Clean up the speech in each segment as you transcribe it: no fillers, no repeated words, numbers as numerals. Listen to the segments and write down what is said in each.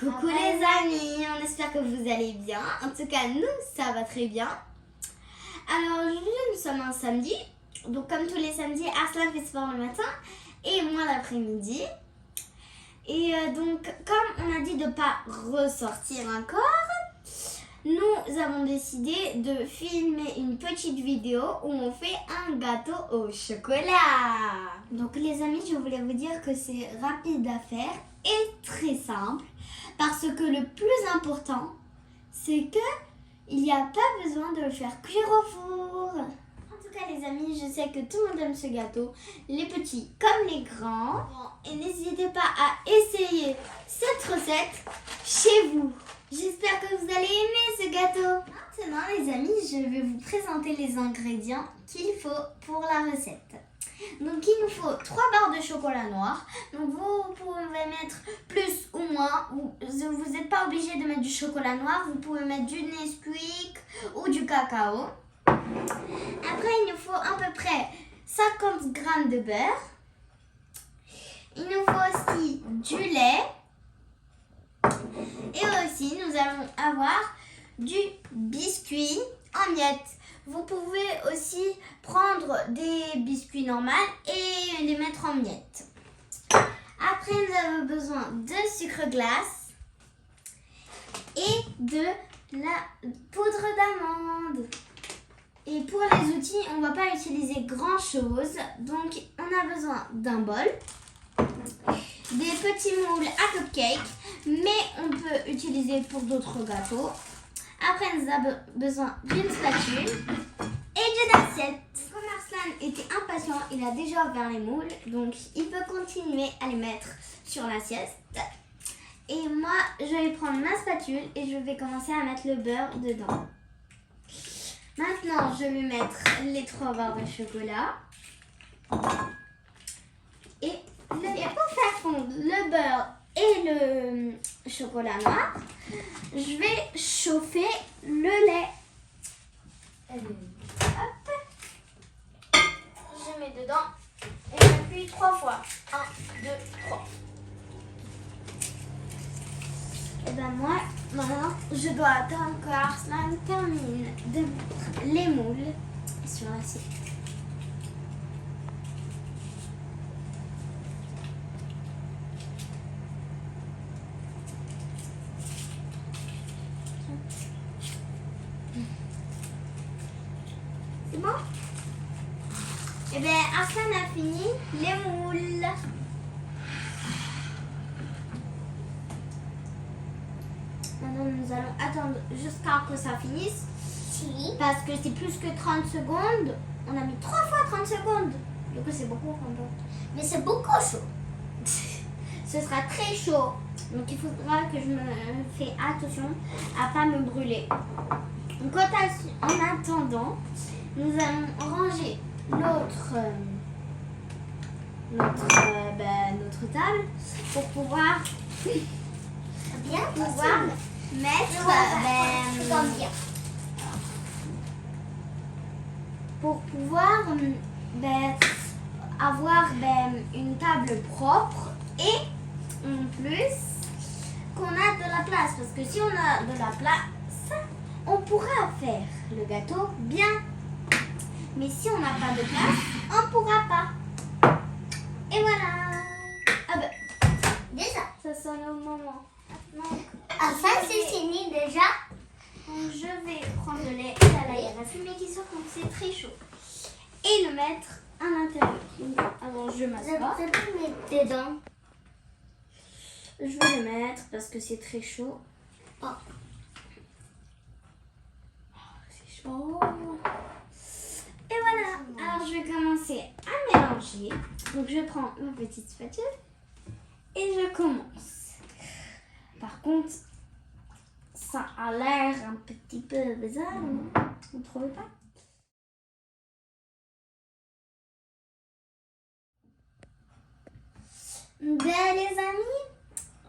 Coucou les amis, on espère que vous allez bien. En tout cas, nous, ça va très bien. Alors aujourd'hui, nous sommes un samedi. Donc comme tous les samedis, Arslan fait sport le matin et moi l'après-midi. Et donc, comme on a dit de ne pas ressortir encore, nous avons décidé de filmer une petite vidéo où on fait un gâteau au chocolat. Donc les amis, je voulais vous dire que c'est rapide à faire et très simple. Parce que le plus important, c'est que il n'y a pas besoin de le faire cuire au four. En tout cas les amis, je sais que tout le monde aime ce gâteau, les petits comme les grands. Et n'hésitez pas à essayer cette recette chez vous. J'espère que vous allez aimer ce gâteau. Maintenant les amis, je vais vous présenter les ingrédients qu'il faut pour la recette. Donc il nous faut 3 barres de chocolat noir. Donc vous pouvez mettre plus ou moins. Vous n'êtes pas obligé de mettre du chocolat noir. Vous pouvez mettre du Nesquik ou du cacao. Après il nous faut à peu près 50 g de beurre. Il nous faut aussi du lait. Et aussi nous allons avoir du biscuit en miettes. Vous pouvez aussi prendre des biscuits normaux et les mettre en miettes. Après, nous avons besoin de sucre glace et de la poudre d'amande. Et pour les outils, on ne va pas utiliser grand chose. Donc, on a besoin d'un bol, des petits moules à cupcake, mais on peut utiliser pour d'autres gâteaux. Après, nous avons besoin d'une spatule et d'une assiette. Comme Arslan était impatient, il a déjà ouvert les moules, donc il peut continuer à les mettre sur l'assiette. Et moi, je vais prendre ma spatule et je vais commencer à mettre le beurre dedans. Maintenant, je vais mettre les 3 barres de chocolat. Et pour faire fondre le beurre et le chocolat noir, je vais chauffer le lait. Hop. Je mets dedans et j'appuie 3 fois. 1, 2, 3. Et ben moi, maintenant, je dois attendre que Arslan termine de mettre les moules sur l'assiette. C'est bon? Et bien, Arslan a fini les moules. Maintenant, nous allons attendre jusqu'à ce que ça finisse. Si. Parce que c'est plus que 30 secondes. On a mis 3 fois 30 secondes. Du coup, c'est beaucoup. Mais c'est beaucoup chaud. Ce sera très chaud. Donc, il faudra que je me fais attention à ne pas me brûler. Donc, en attendant, nous allons ranger notre table pour pouvoir mettre pour pouvoir avoir une table propre et en plus qu'on a de la place, parce que si on a de la place, on pourra faire le gâteau bien. Mais si on n'a pas de place, on ne pourra pas. Et voilà. Ah ben, déjà, ça sonne au moment. Donc, ça c'est fini déjà. Donc, je vais prendre le lait. Là, il y a la fumée qui sort, donc c'est très chaud. Et le mettre à l'intérieur. Alors, je m'assois. Je peux mettre dedans. Je vais le mettre parce que c'est très chaud. Oh. C'est chaud. Et voilà, alors je vais commencer à mélanger. Donc je prends ma petite spatule et je commence. Par contre, ça a l'air un petit peu bizarre, vous ne trouvez pas? Ben les amis,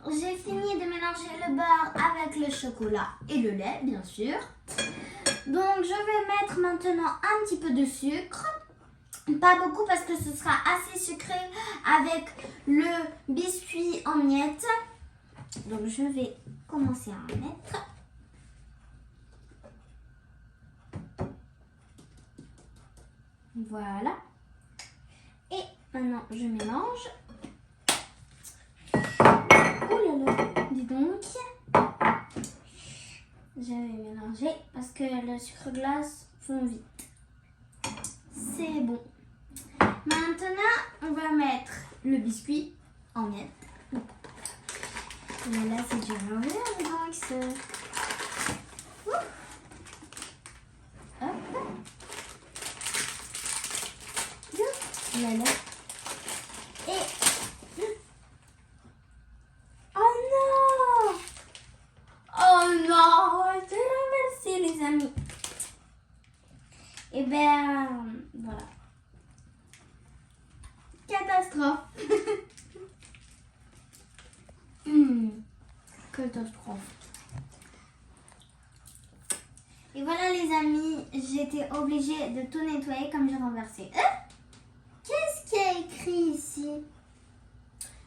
j'ai fini de mélanger le beurre avec le chocolat et le lait, bien sûr. Donc je vais mettre maintenant un petit peu de sucre. Pas beaucoup parce que ce sera assez sucré avec le biscuit en miettes. Donc je vais commencer à en mettre. Voilà. Et maintenant je mélange. Oh là là, dis donc. Je vais mélanger parce que le sucre glace fond vite. C'est bon. Maintenant, on va mettre le biscuit en miettes. Mais là, c'est du mauvais, donc c'est... Hop. Là, là. Et... Oh non! Oh non! Merci les amis. Et ben, voilà. Catastrophe. Catastrophe. Et voilà les amis, j'étais obligée de tout nettoyer comme j'ai renversé. Qu'est-ce qu'il y a écrit ici?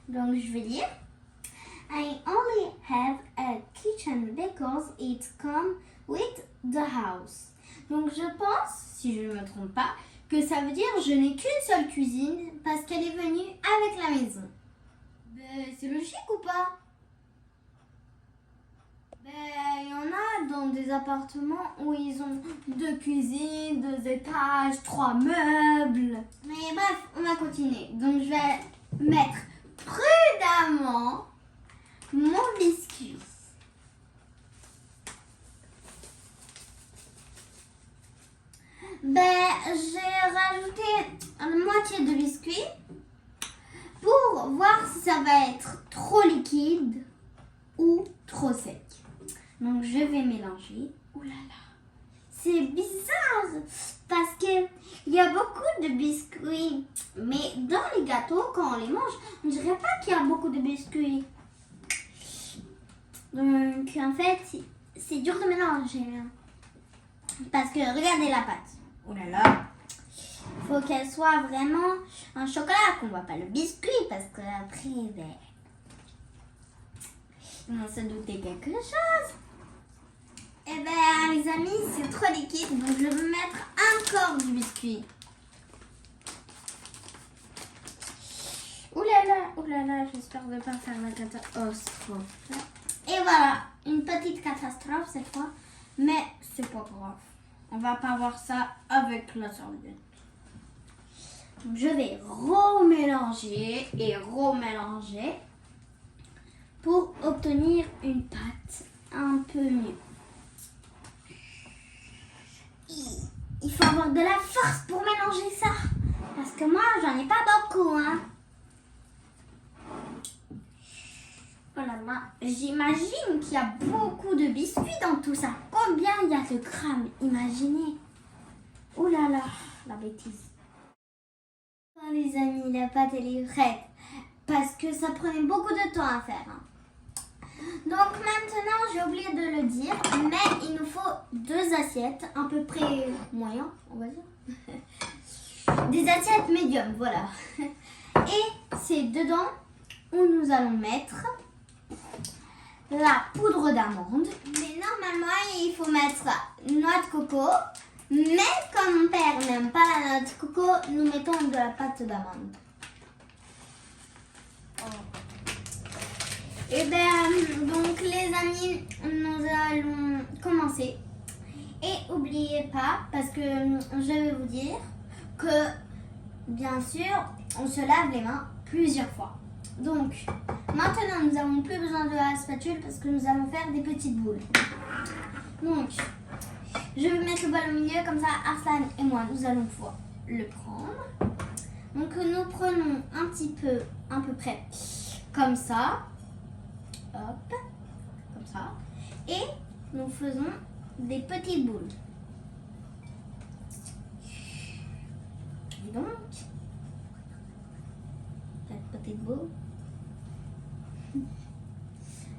Donc je vais lire. I only have a kitchen because it comes with the house. Donc je pense, si je ne me trompe pas, que ça veut dire je n'ai qu'une seule cuisine parce qu'elle est venue avec la maison. Ben, c'est logique ou pas? Ben, il y en a dans des appartements où ils ont 2 cuisines, 2 étages, 3 meubles. Mais bref, on va continuer. Donc je vais mettre prudemment mon biscuit. Ben, j'ai rajouté la moitié de biscuit pour voir si ça va être trop liquide ou trop sec. Donc, je vais mélanger. Ouh là là, c'est bizarre parce que il y a beaucoup de biscuits, mais dans les gâteaux, quand on les mange, on dirait pas qu'il y a beaucoup de biscuits. Donc, en fait, c'est dur de mélanger. Parce que regardez la pâte. Oh là là. Il faut qu'elle soit vraiment un chocolat, qu'on voit pas le biscuit, parce que après, ben, ils vont se douter quelque chose. Eh ben, les amis, c'est trop liquide, donc je vais mettre encore du biscuit. Ouh là là, j'espère ne pas faire la catastrophe. Et voilà, une petite catastrophe cette fois, mais c'est pas grave. On va pas voir ça avec la serviette. Je vais remélanger et remélanger pour obtenir une pâte un peu mieux. Il faut avoir de la force pour mélanger ça. Parce que moi, j'en ai pas beaucoup, hein. Oh là là, j'imagine qu'il y a beaucoup de biscuits dans tout ça. Combien il y a de grammes? Imaginez. Oh là là, la bêtise. Oh, les amis, la pâte elle est prête. Parce que ça prenait beaucoup de temps à faire. Hein. Donc maintenant, j'ai oublié de le dire, mais il nous faut 2 assiettes, à peu près moyen, on va dire. Des assiettes médium, voilà. Et c'est dedans où nous allons mettre la poudre d'amande. Mais normalement, il faut mettre noix de coco. Mais comme mon père n'aime pas la noix de coco, nous mettons de la pâte d'amande. Et bien, donc les amis, nous allons commencer. Et n'oubliez pas, parce que je vais vous dire que, bien sûr, on se lave les mains plusieurs fois. Donc, maintenant, nous n'avons plus besoin de la spatule parce que nous allons faire des petites boules. Donc, je vais mettre le bol au milieu, comme ça, Arslan et moi, nous allons pouvoir le prendre. Donc, nous prenons un petit peu, à peu près, comme ça. Hop, comme ça. Et nous faisons des petites boules. Et donc, cette petite boule.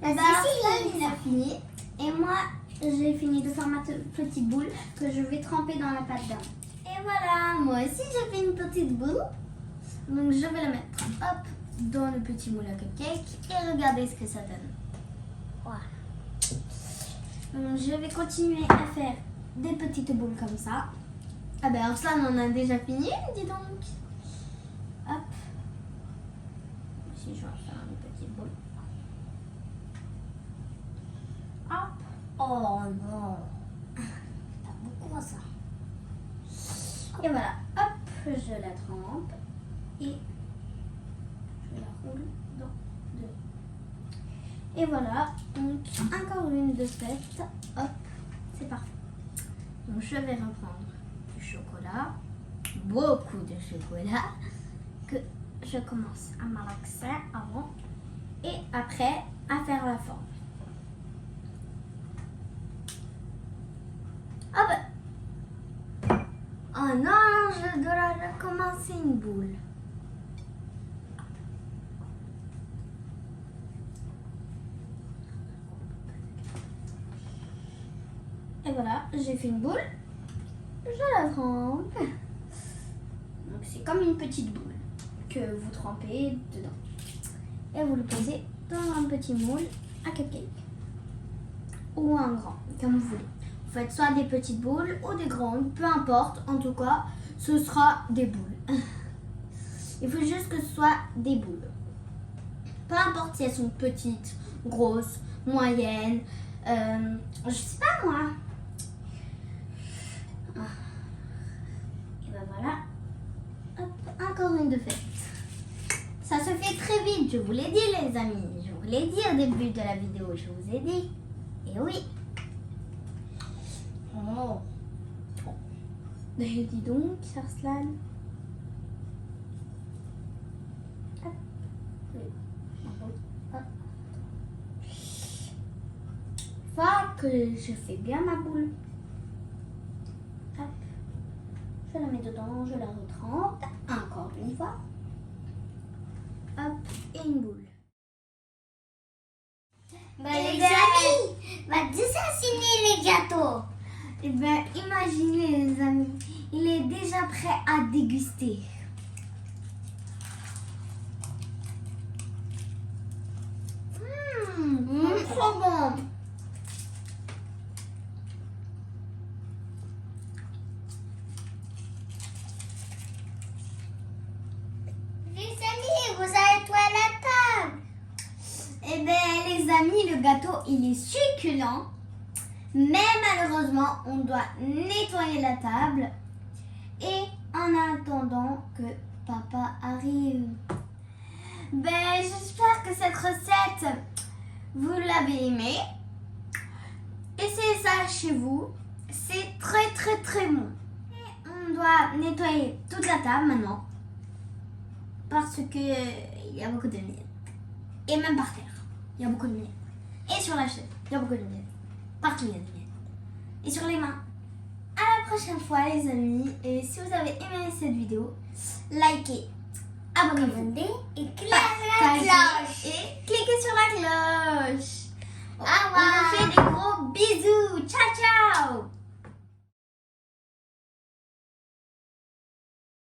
Il a fini. Et moi, j'ai fini de faire ma petite boule que je vais tremper dans la pâte d'amande. Et voilà, moi aussi j'ai fait une petite boule. Donc je vais la mettre hop, dans le petit moule à cupcake et regardez ce que ça donne. Je vais continuer à faire des petites boules comme ça. Ah ben Arslan on a déjà fini, dis donc. Hop. Si je vais faire une petite boule. Hop. Oh non. T'as beaucoup ça. Et voilà. Hop, je la trempe. Et je la roule dans de l'eau. Et voilà. Donc encore une de faites. Hop. C'est parfait. Donc je vais reprendre du chocolat. Beaucoup de chocolat. Que je commence à malaxer avant. Et après à faire la forme. Hop. Oh non, je dois recommencer une boule. Et voilà, j'ai fait une boule. Je la trempe. Donc c'est comme une petite boule que vous trempez dedans. Et vous le posez dans un petit moule à cupcake. Ou un grand, comme vous voulez. Vous faites soit des petites boules ou des grandes, peu importe. En tout cas, ce sera des boules. Il faut juste que ce soit des boules. Peu importe si elles sont petites, grosses, moyennes, je sais pas moi. Et ben voilà. Hop, encore une de faite. Ça se fait très vite, je vous l'ai dit les amis. Je vous l'ai dit au début de la vidéo, je vous ai dit. Et oui. Oh. Dis donc, Arslan. Fois que je fais bien ma boule. Hop. Je la mets dedans, je la retrempe. Encore une fois. Hop, et une boule. Bah, les amis, va dessiner les gâteaux. Eh bien, imaginez les amis, il est déjà prêt à déguster. Trop bon. Les amis, vous avez tout à la table. Eh bien, les amis, le gâteau, il est succulent. Mais malheureusement, on doit nettoyer la table. Et en attendant que papa arrive. Ben, j'espère que cette recette, vous l'avez aimée. Essayez ça chez vous. C'est très très très bon. Et on doit nettoyer toute la table maintenant. Parce que il y a beaucoup de miettes. Et même par terre, il y a beaucoup de miettes. Et sur la chaise, il y a beaucoup de miettes. Partout, il y a des miettes. Et sur les mains. À la prochaine fois, les amis. Et si vous avez aimé cette vidéo, likez, abonnez-vous. Et cliquez la cloche. Et cliquez sur la cloche. Au revoir. On vous fait des gros bisous. Ciao, ciao.